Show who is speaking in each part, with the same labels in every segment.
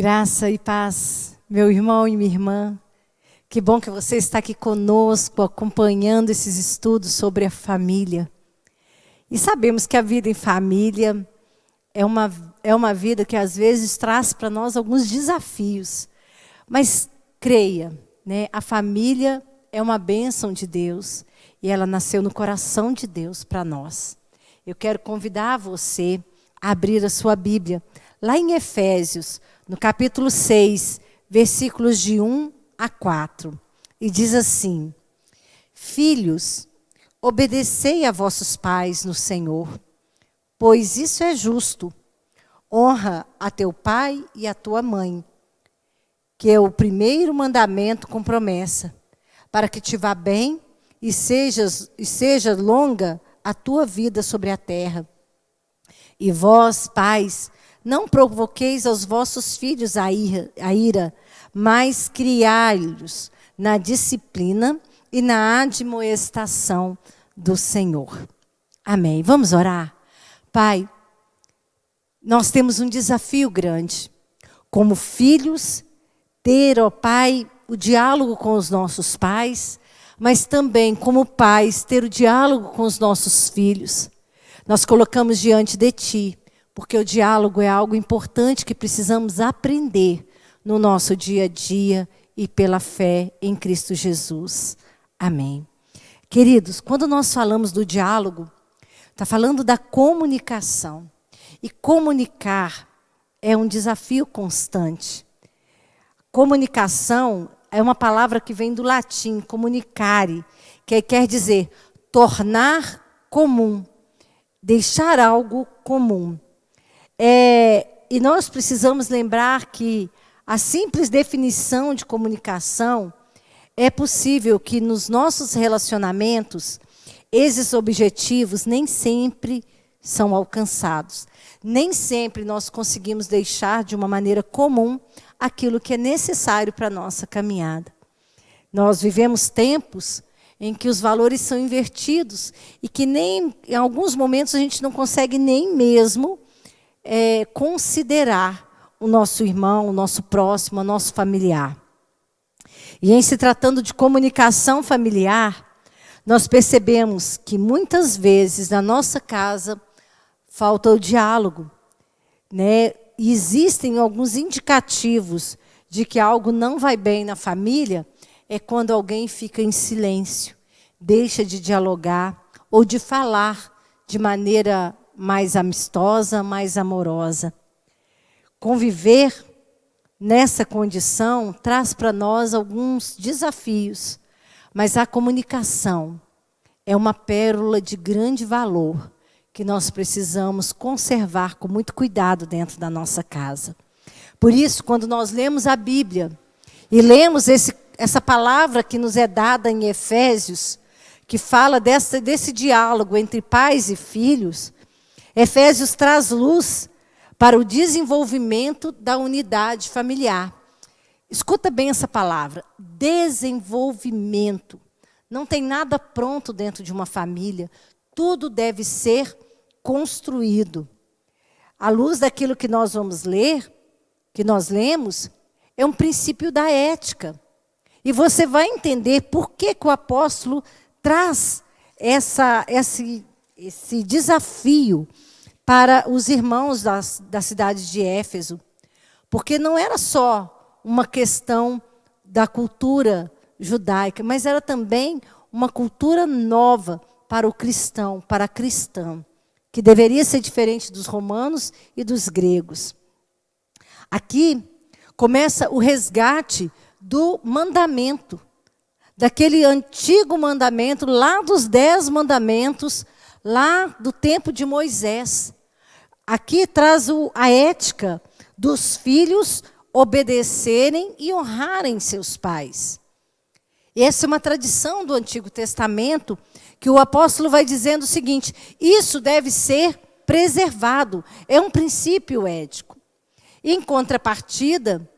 Speaker 1: Graça e paz, meu irmão e minha irmã. Que bom que você está aqui conosco, acompanhando esses estudos sobre a família. E sabemos que a vida em família é uma vida que às vezes traz para nós alguns desafios. Mas creia, né? A família é uma bênção de Deus e ela nasceu no coração de Deus para nós. Eu quero convidar você a abrir a sua Bíblia, lá em Efésios, no capítulo 6, versículos de 1 a 4. E diz assim: Filhos, obedecei a vossos pais no Senhor, pois isso é justo. Honra a teu pai e a tua mãe, que é o primeiro mandamento com promessa, para que te vá bem e seja longa a tua vida sobre a terra. E vós, pais, não provoqueis aos vossos filhos a ira, mas criai-los na disciplina e na admoestação do Senhor. Amém. Vamos orar? Pai, nós temos um desafio grande. Como filhos, ter, ó Pai, o diálogo com os nossos pais, mas também, como pais, ter o diálogo com os nossos filhos. Nós colocamos diante de Ti, porque o diálogo é algo importante que precisamos aprender no nosso dia a dia e pela fé em Cristo Jesus. Amém. Queridos, quando nós falamos do diálogo, está falando da comunicação. E comunicar é um desafio constante. Comunicação é uma palavra que vem do latim, comunicare, que quer dizer tornar comum, deixar algo comum. E nós precisamos lembrar que a simples definição de comunicação é possível que nos nossos relacionamentos, esses objetivos nem sempre são alcançados. Nem sempre nós conseguimos deixar de uma maneira comum aquilo que é necessário para a nossa caminhada. Nós vivemos tempos em que os valores são invertidos e que nem em alguns momentos a gente não consegue nem mesmo considerar o nosso irmão, o nosso próximo, o nosso familiar. E em se tratando de comunicação familiar, nós percebemos que muitas vezes na nossa casa falta o diálogo, né? E existem alguns indicativos de que algo não vai bem na família, é quando alguém fica em silêncio, deixa de dialogar ou de falar de maneira mais amistosa, mais amorosa. Conviver nessa condição traz para nós alguns desafios, mas a comunicação é uma pérola de grande valor que nós precisamos conservar com muito cuidado dentro da nossa casa. Por isso, quando nós lemos a Bíblia e lemos essa palavra que nos é dada em Efésios, que fala desse diálogo entre pais e filhos, Efésios traz luz para o desenvolvimento da unidade familiar. Escuta bem essa palavra, desenvolvimento. Não tem nada pronto dentro de uma família. Tudo deve ser construído. À luz daquilo que nós vamos ler, que nós lemos, é um princípio da ética. E você vai entender por que o apóstolo traz esse desafio para os irmãos da cidade de Éfeso. Porque não era só uma questão da cultura judaica, mas era também uma cultura nova para o cristão, para a cristã, que deveria ser diferente dos romanos e dos gregos. Aqui começa o resgate do mandamento, daquele antigo mandamento, lá dos 10 mandamentos, lá do tempo de Moisés. Aqui traz a ética dos filhos obedecerem e honrarem seus pais. E essa é uma tradição do Antigo Testamento, que o apóstolo vai dizendo o seguinte: isso deve ser preservado, é um princípio ético. Em contrapartida,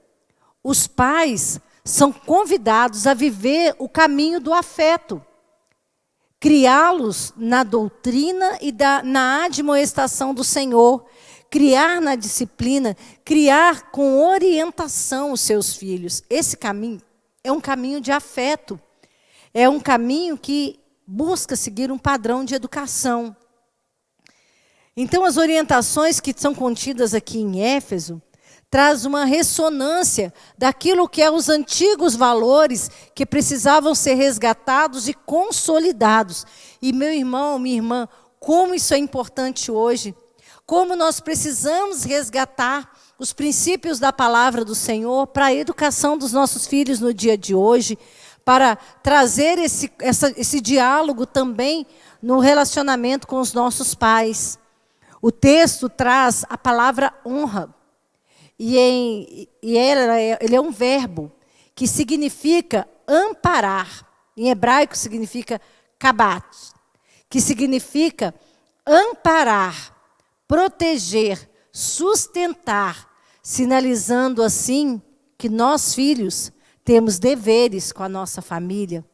Speaker 1: os pais são convidados a viver o caminho do afeto, criá-los na doutrina e na admoestação do Senhor, criar na disciplina, criar com orientação os seus filhos. Esse caminho é um caminho de afeto. É um caminho que busca seguir um padrão de educação. Então, as orientações que são contidas aqui em Éfeso traz uma ressonância daquilo que é os antigos valores que precisavam ser resgatados e consolidados. E meu irmão, minha irmã, como isso é importante hoje, como nós precisamos resgatar os princípios da palavra do Senhor para a educação dos nossos filhos no dia de hoje, para trazer esse diálogo também no relacionamento com os nossos pais. O texto traz a palavra honra. E ele é um verbo que significa amparar. Em hebraico significa kabat, que significa amparar, proteger, sustentar, sinalizando assim que nós, filhos, temos deveres com a nossa família,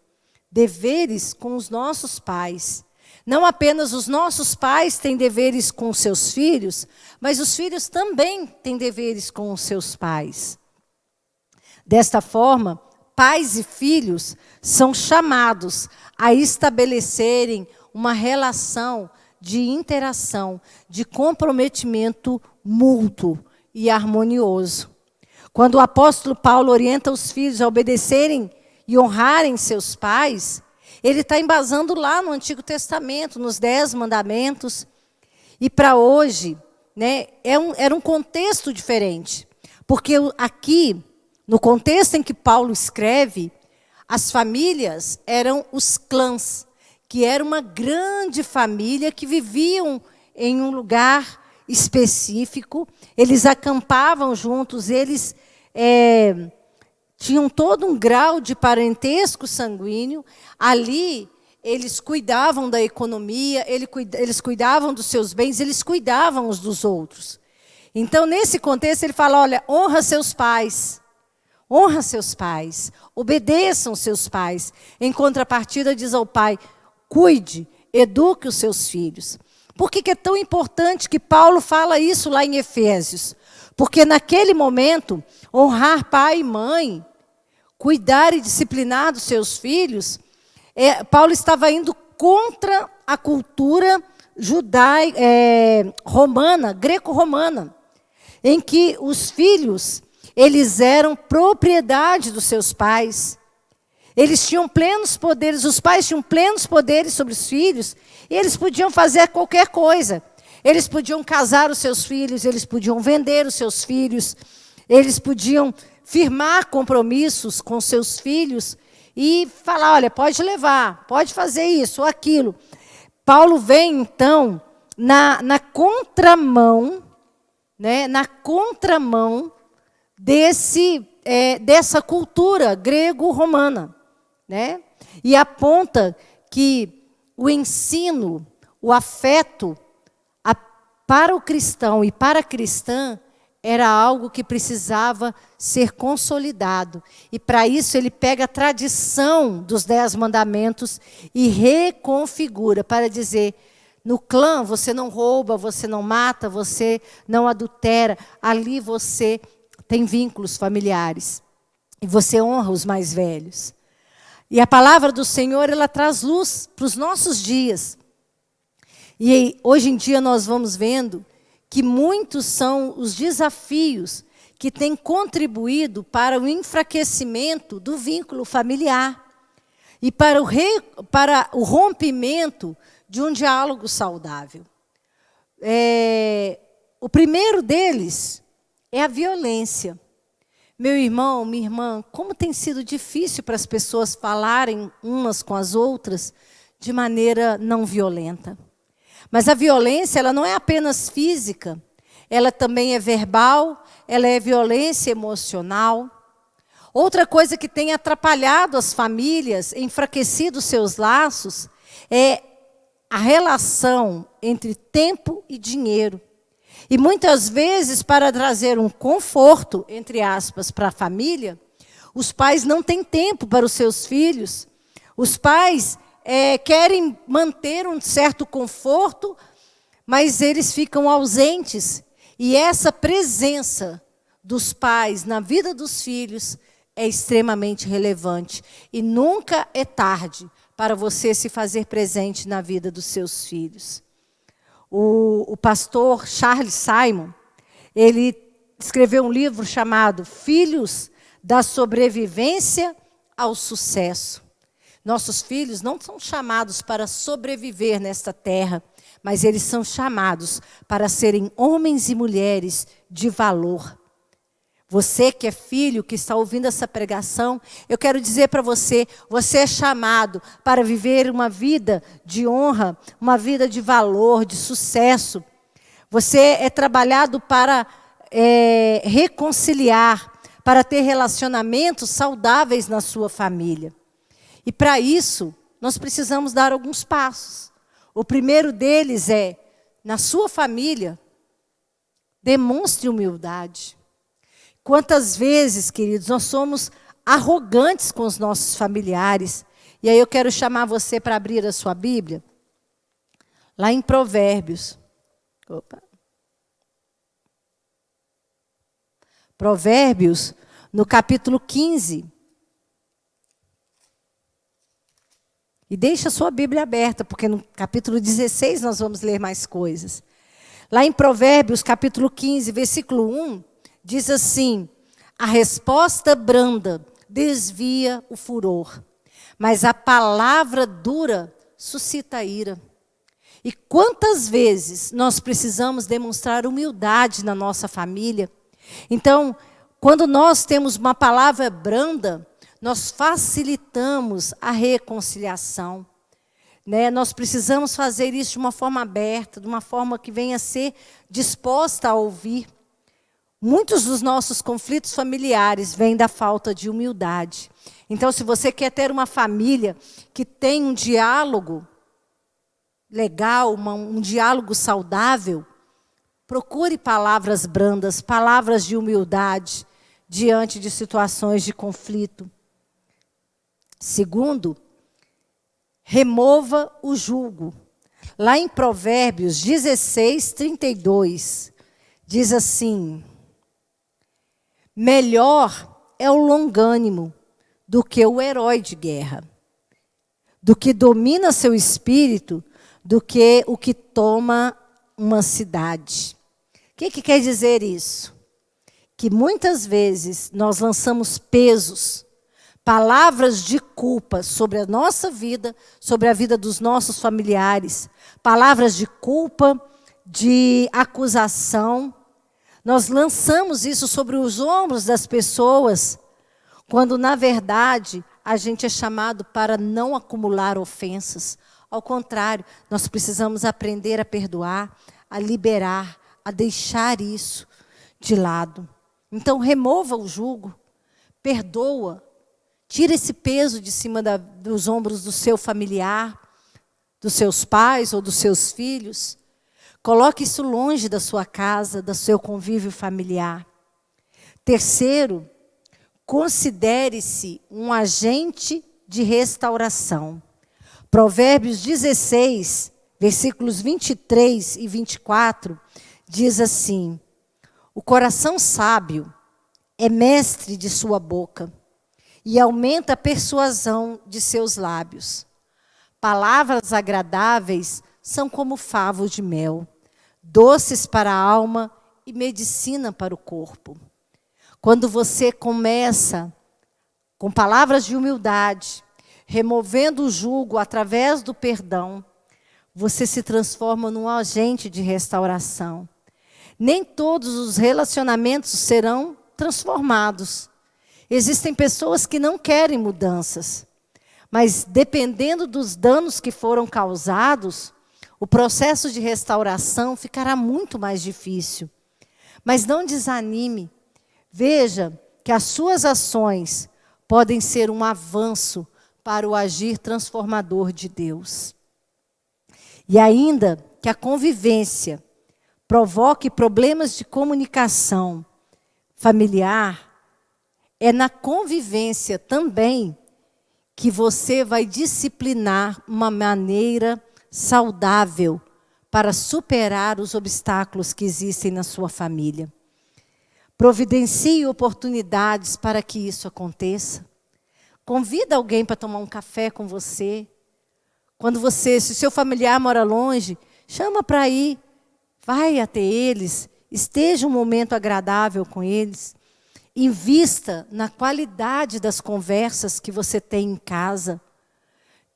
Speaker 1: deveres com os nossos pais. Não apenas os nossos pais têm deveres com os seus filhos, mas os filhos também têm deveres com os seus pais. Desta forma, pais e filhos são chamados a estabelecerem uma relação de interação, de comprometimento mútuo e harmonioso. Quando o apóstolo Paulo orienta os filhos a obedecerem e honrarem seus pais, ele está embasando lá no Antigo Testamento, nos 10 mandamentos. E para hoje, né, era um contexto diferente. Porque aqui, no contexto em que Paulo escreve, as famílias eram os clãs, que era uma grande família que viviam em um lugar específico. Eles acampavam juntos, eles tinham todo um grau de parentesco sanguíneo. Ali, eles cuidavam da economia, eles cuidavam dos seus bens, eles cuidavam uns dos outros. Então, nesse contexto, ele fala, olha, honra seus pais, obedeçam seus pais. Em contrapartida, diz ao pai, cuide, eduque os seus filhos. Por que é tão importante que Paulo fala isso lá em Efésios? Porque naquele momento, honrar pai e mãe, cuidar e disciplinar dos seus filhos, Paulo estava indo contra a cultura romana, greco-romana, em que os filhos, eles eram propriedade dos seus pais. Eles tinham plenos poderes, os pais tinham plenos poderes sobre os filhos, e eles podiam fazer qualquer coisa. Eles podiam casar os seus filhos, eles podiam vender os seus filhos, eles podiam firmar compromissos com seus filhos e falar, olha, pode levar, pode fazer isso ou aquilo. Paulo vem, então, na contramão, né, na contramão dessa cultura grego-romana, né? E aponta que o ensino, o afeto para o cristão e para a cristã era algo que precisava ser consolidado. E para isso ele pega a tradição dos 10 mandamentos e reconfigura para dizer, no clã você não rouba, você não mata, você não adultera, ali você tem vínculos familiares e você honra os mais velhos. E a palavra do Senhor, ela traz luz para os nossos dias. E hoje em dia nós vamos vendo que muitos são os desafios que têm contribuído para o enfraquecimento do vínculo familiar e para o rompimento de um diálogo saudável. O primeiro deles é a violência. Meu irmão, minha irmã, como tem sido difícil para as pessoas falarem umas com as outras de maneira não violenta. Mas a violência, ela não é apenas física, ela também é verbal, ela é violência emocional. Outra coisa que tem atrapalhado as famílias, enfraquecido seus laços, é a relação entre tempo e dinheiro. E muitas vezes, para trazer um conforto, entre aspas, para a família, os pais não têm tempo para os seus filhos. Os pais querem manter um certo conforto, mas eles ficam ausentes. E essa presença dos pais na vida dos filhos é extremamente relevante. E nunca é tarde para você se fazer presente na vida dos seus filhos. O pastor Charles Simon, ele escreveu um livro chamado Filhos da Sobrevivência ao Sucesso. Nossos filhos não são chamados para sobreviver nesta terra, mas eles são chamados para serem homens e mulheres de valor. Você que é filho, que está ouvindo essa pregação, eu quero dizer para você, você é chamado para viver uma vida de honra, uma vida de valor, de sucesso. Você é trabalhado para reconciliar, para ter relacionamentos saudáveis na sua família. E para isso, nós precisamos dar alguns passos. O primeiro deles é, na sua família, demonstre humildade. Quantas vezes, queridos, nós somos arrogantes com os nossos familiares. E aí eu quero chamar você para abrir a sua Bíblia. Lá em Provérbios. Provérbios, no capítulo 15. E deixa a sua Bíblia aberta, porque no capítulo 16 nós vamos ler mais coisas. Lá em Provérbios, capítulo 15, versículo 1, diz assim: a resposta branda desvia o furor, mas a palavra dura suscita ira. E quantas vezes nós precisamos demonstrar humildade na nossa família? Então, quando nós temos uma palavra branda, nós facilitamos a reconciliação. Nós precisamos fazer isso de uma forma aberta, de uma forma que venha a ser disposta a ouvir. Muitos dos nossos conflitos familiares vêm da falta de humildade. Então, se você quer ter uma família que tem um diálogo legal, um diálogo saudável, procure palavras brandas, palavras de humildade diante de situações de conflito. Segundo, remova o jugo. Lá em Provérbios 16, 32, diz assim: melhor é o longânimo do que o herói de guerra, do que domina seu espírito, do que o que toma uma cidade. O que quer dizer isso? Que muitas vezes nós lançamos pesos, palavras de culpa sobre a nossa vida, sobre a vida dos nossos familiares, palavras de culpa, de acusação. Nós lançamos isso sobre os ombros das pessoas, quando na verdade a gente é chamado para não acumular ofensas. Ao contrário, nós precisamos aprender a perdoar, a liberar, a deixar isso de lado. Então remova o jugo, perdoa, tira esse peso de cima dos ombros do seu familiar, dos seus pais ou dos seus filhos. Coloque isso longe da sua casa, do seu convívio familiar. Terceiro, considere-se um agente de restauração. Provérbios 16, versículos 23 e 24, diz assim: o coração sábio é mestre de sua boca e aumenta a persuasão de seus lábios. Palavras agradáveis são como favos de mel, doces para a alma e medicina para o corpo. Quando você começa com palavras de humildade, removendo o jugo através do perdão, você se transforma num agente de restauração. Nem todos os relacionamentos serão transformados. Existem pessoas que não querem mudanças, mas dependendo dos danos que foram causados, o processo de restauração ficará muito mais difícil. Mas não desanime. Veja que as suas ações podem ser um avanço para o agir transformador de Deus. E ainda que a convivência provoque problemas de comunicação familiar, é na convivência também que você vai disciplinar uma maneira saudável para superar os obstáculos que existem na sua família. Providencie oportunidades para que isso aconteça. Convida alguém para tomar um café com você. Se o seu familiar mora longe, chama para ir. Vai até eles. Esteja um momento agradável com eles. Invista na qualidade das conversas que você tem em casa.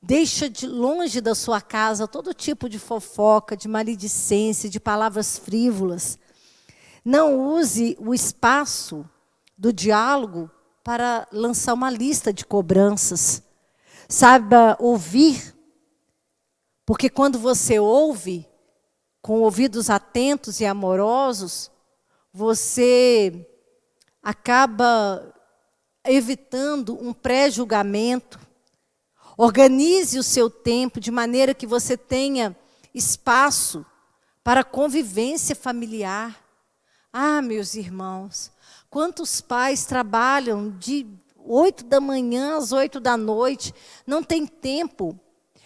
Speaker 1: Deixa de longe da sua casa todo tipo de fofoca, de maledicência, de palavras frívolas. Não use o espaço do diálogo para lançar uma lista de cobranças. Saiba ouvir, porque quando você ouve, com ouvidos atentos e amorosos, você acaba evitando um pré-julgamento. Organize o seu tempo de maneira que você tenha espaço para convivência familiar. Ah, meus irmãos, quantos pais trabalham de 8 da manhã às 8 da noite, não tem tempo.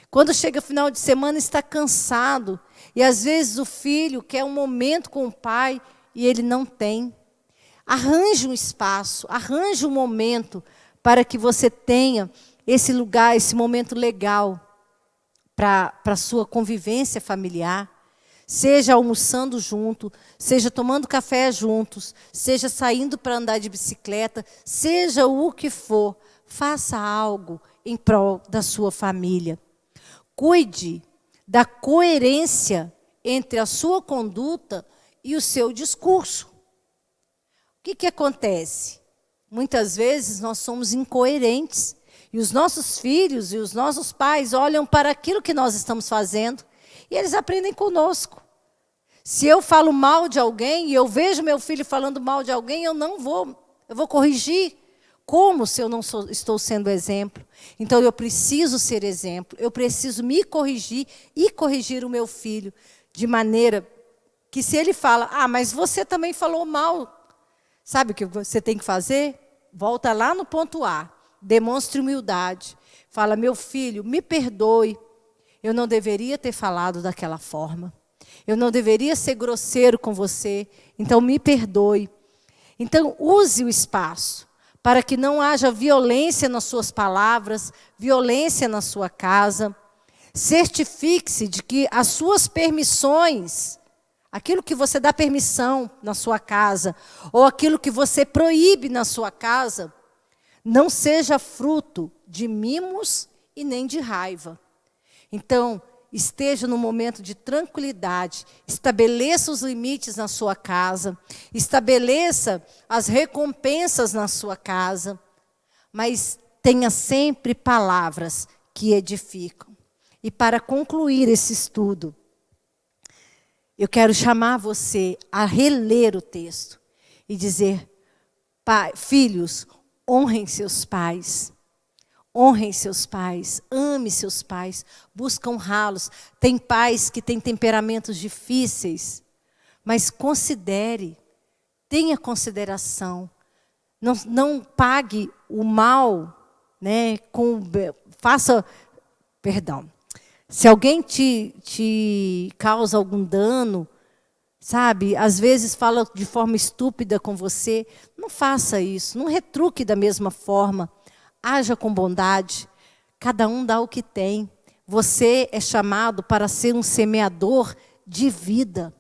Speaker 1: Quando chega o final de semana está cansado. E às vezes o filho quer um momento com o pai e ele não tem. Arranje um espaço, arranje um momento para que você tenha esse lugar, esse momento legal para a sua convivência familiar. Seja almoçando junto, seja tomando café juntos, seja saindo para andar de bicicleta, seja o que for, faça algo em prol da sua família. Cuide da coerência entre a sua conduta e o seu discurso. O que acontece? Muitas vezes nós somos incoerentes. E os nossos filhos e os nossos pais olham para aquilo que nós estamos fazendo e eles aprendem conosco. Se eu falo mal de alguém e eu vejo meu filho falando mal de alguém, eu vou corrigir. Como se eu não estou sendo exemplo? Então eu preciso ser exemplo, eu preciso me corrigir e corrigir o meu filho, de maneira que se ele fala, mas você também falou mal, sabe o que você tem que fazer? Volta lá no ponto A. Demonstre humildade. Fala, meu filho, me perdoe. Eu não deveria ter falado daquela forma. Eu não deveria ser grosseiro com você. Então, me perdoe. Então, use o espaço para que não haja violência nas suas palavras, violência na sua casa. Certifique-se de que as suas permissões, aquilo que você dá permissão na sua casa, ou aquilo que você proíbe na sua casa, não seja fruto de mimos e nem de raiva. Então, esteja num momento de tranquilidade, estabeleça os limites na sua casa, estabeleça as recompensas na sua casa, mas tenha sempre palavras que edificam. E para concluir esse estudo, eu quero chamar você a reler o texto e dizer, filhos, honrem seus pais. Honrem seus pais. Ame seus pais. Busca honrá-los. Tem pais que têm temperamentos difíceis. Mas considere. Tenha consideração. Não pague o mal, né, Se alguém te causa algum dano, sabe, às vezes fala de forma estúpida com você, não faça isso, não retruque da mesma forma, haja com bondade, cada um dá o que tem. Você é chamado para ser um semeador de vida,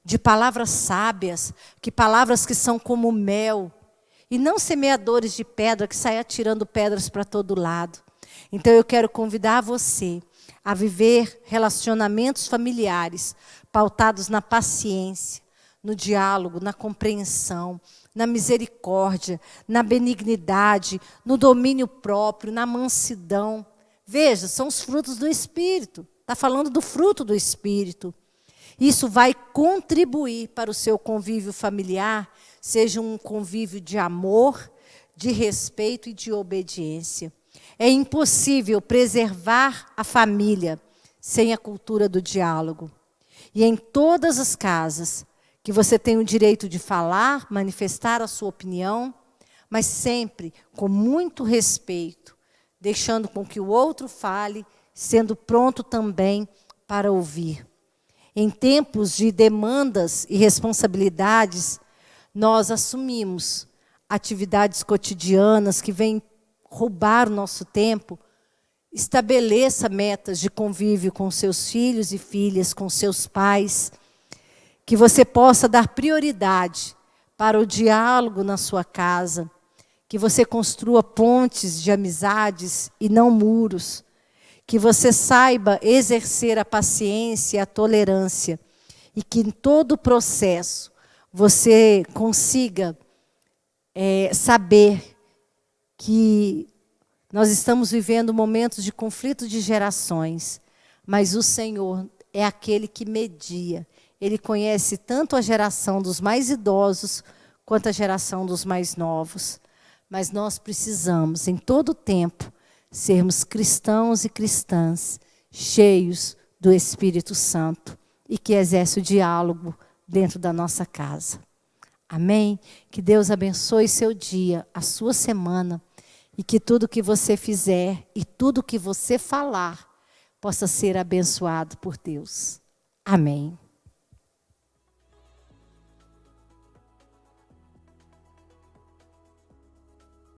Speaker 1: de palavras sábias, palavras que são como mel, e não semeadores de pedra que saem atirando pedras para todo lado. Então eu quero convidar você a viver relacionamentos familiares pautados na paciência, no diálogo, na compreensão, na misericórdia, na benignidade, no domínio próprio, na mansidão. Veja, são os frutos do Espírito. Está falando do fruto do Espírito. Isso vai contribuir para o seu convívio familiar, seja um convívio de amor, de respeito e de obediência. É impossível preservar a família sem a cultura do diálogo. E em todas as casas que você tem o direito de falar, manifestar a sua opinião, mas sempre com muito respeito, deixando com que o outro fale, sendo pronto também para ouvir. Em tempos de demandas e responsabilidades, nós assumimos atividades cotidianas que vêm roubar o nosso tempo. Estabeleça metas de convívio com seus filhos e filhas, com seus pais, que você possa dar prioridade para o diálogo na sua casa, que você construa pontes de amizades e não muros, que você saiba exercer a paciência e a tolerância, e que em todo o processo você consiga saber que nós estamos vivendo momentos de conflito de gerações, mas o Senhor é aquele que media. Ele conhece tanto a geração dos mais idosos quanto a geração dos mais novos. Mas nós precisamos, em todo o tempo, sermos cristãos e cristãs cheios do Espírito Santo e que exerce o diálogo dentro da nossa casa. Amém? Que Deus abençoe seu dia, a sua semana, e que tudo que você fizer e tudo que você falar possa ser abençoado por Deus. Amém.